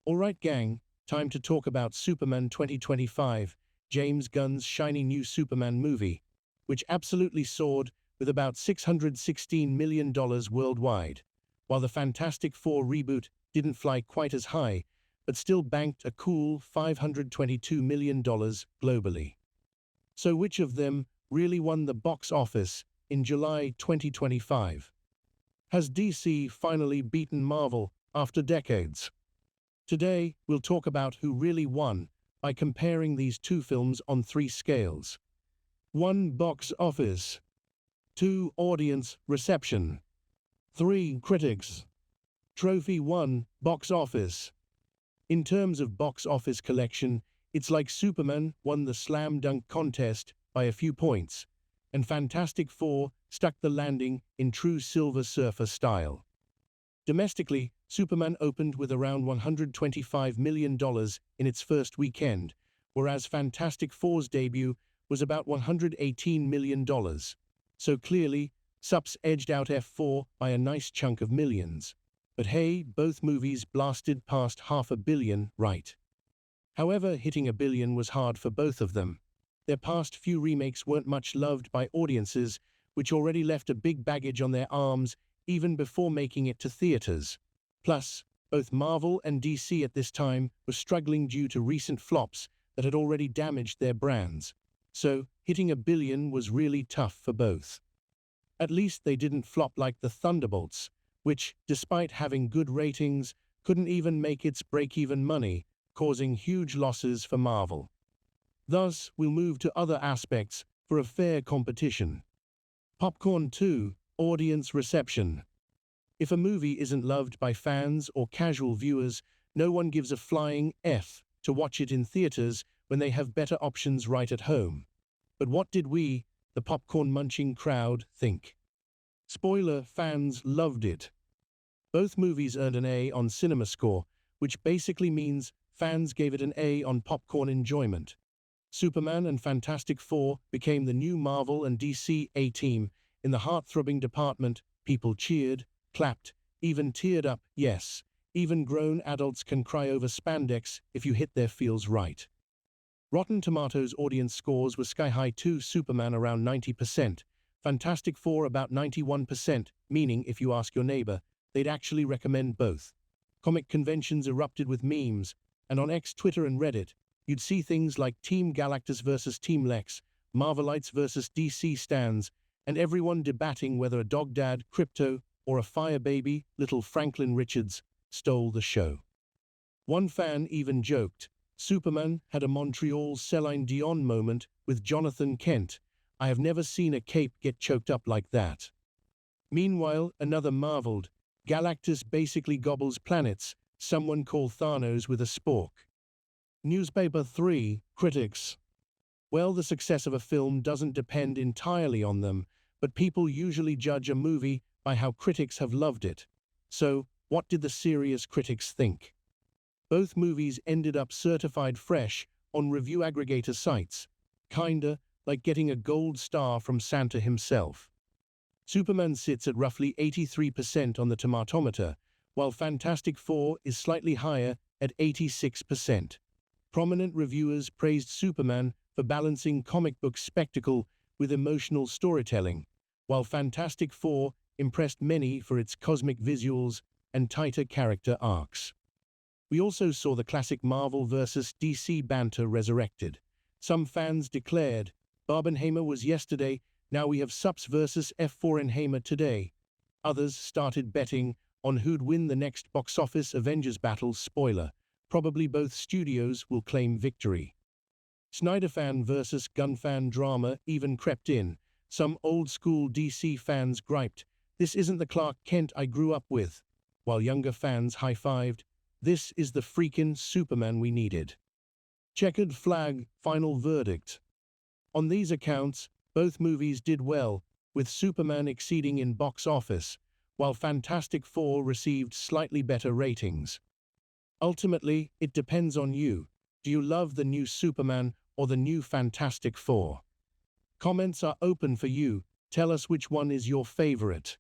Alright gang, time to talk about Superman 2025, James Gunn's shiny new Superman movie, which absolutely soared with about $616 million worldwide, while the Fantastic Four reboot didn't fly quite as high, but still banked a cool $522 million globally. So which of them really won the box office in July 2025? Has DC finally beaten Marvel after decades? Today, we'll talk about who really won by comparing these two films on three scales. 1. Box office. 2. Audience reception. 3. Critics. Trophy 1. Box office. In terms of box office collection, it's like Superman won the slam dunk contest by a few points, and Fantastic Four stuck the landing in true Silver Surfer style. Domestically, Superman opened with around $125 million in its first weekend, whereas Fantastic Four's debut was about $118 million. So clearly, Sups edged out F4 by a nice chunk of millions. But hey, both movies blasted past $500 million, right? However, hitting $1 billion was hard for both of them. Their past few remakes weren't much loved by audiences, which already left a big baggage on their arms even before making it to theaters. Plus, both Marvel and DC at this time were struggling due to recent flops that had already damaged their brands. So, hitting $1 billion was really tough for both. At least they didn't flop like the Thunderbolts, which, despite having good ratings, couldn't even make its break-even money, causing huge losses for Marvel. Thus, we'll move to other aspects for a fair competition. Popcorn 2. Audience reception. If a movie isn't loved by fans or casual viewers, no one gives a flying F to watch it in theaters when they have better options right at home. But what did we, the popcorn-munching crowd, think? Spoiler, fans loved it. Both movies earned an A on CinemaScore, which basically means fans gave it an A on popcorn enjoyment. Superman and Fantastic Four became the new Marvel and DC A-team. In the heart-throbbing department, people cheered, clapped, even teared up. Yes, even grown adults can cry over spandex if you hit their feels right. Rotten Tomatoes audience scores were sky-high too. Superman around 90%, Fantastic Four about 91%, meaning if you ask your neighbor, they'd actually recommend both. Comic conventions erupted with memes, and on X, Twitter and Reddit, you'd see things like Team Galactus versus Team Lex, Marvelites versus DC stans, and everyone debating whether a dog dad, Crypto, or a fire baby, little Franklin Richards, stole the show. One fan even joked, Superman had a Montreal Celine Dion moment with Jonathan Kent. I have never seen a cape get choked up like that. Meanwhile, another marveled, Galactus basically gobbles planets, someone call Thanos with a spork. Newspaper 3. Critics. Well, the success of a film doesn't depend entirely on them, but people usually judge a movie by how critics have loved it. So, what did the serious critics think? Both movies ended up certified fresh on review aggregator sites, kinda like getting a gold star from Santa himself. Superman sits at roughly 83% on the tomatometer, while Fantastic Four is slightly higher at 86%. Prominent reviewers praised Superman for balancing comic book spectacle with emotional storytelling, while Fantastic Four impressed many for its cosmic visuals and tighter character arcs. We also saw the classic Marvel vs. DC banter resurrected. Some fans declared, Barbenheimer was yesterday, now we have Sups vs. F4Nheimer today. Others started betting on who'd win the next box office Avengers battle. Spoiler, probably both studios will claim victory. Snyder fan versus Gunn fan drama even crept in. Some old-school DC fans griped, this isn't the Clark Kent I grew up with, while younger fans high-fived, this is the freaking Superman we needed. Checkered flag, final verdict. On these accounts, both movies did well, with Superman exceeding in box office, while Fantastic Four received slightly better ratings. Ultimately, it depends on you. Do you love the new Superman or the new Fantastic Four? Comments are open for you. Tell us which one is your favorite.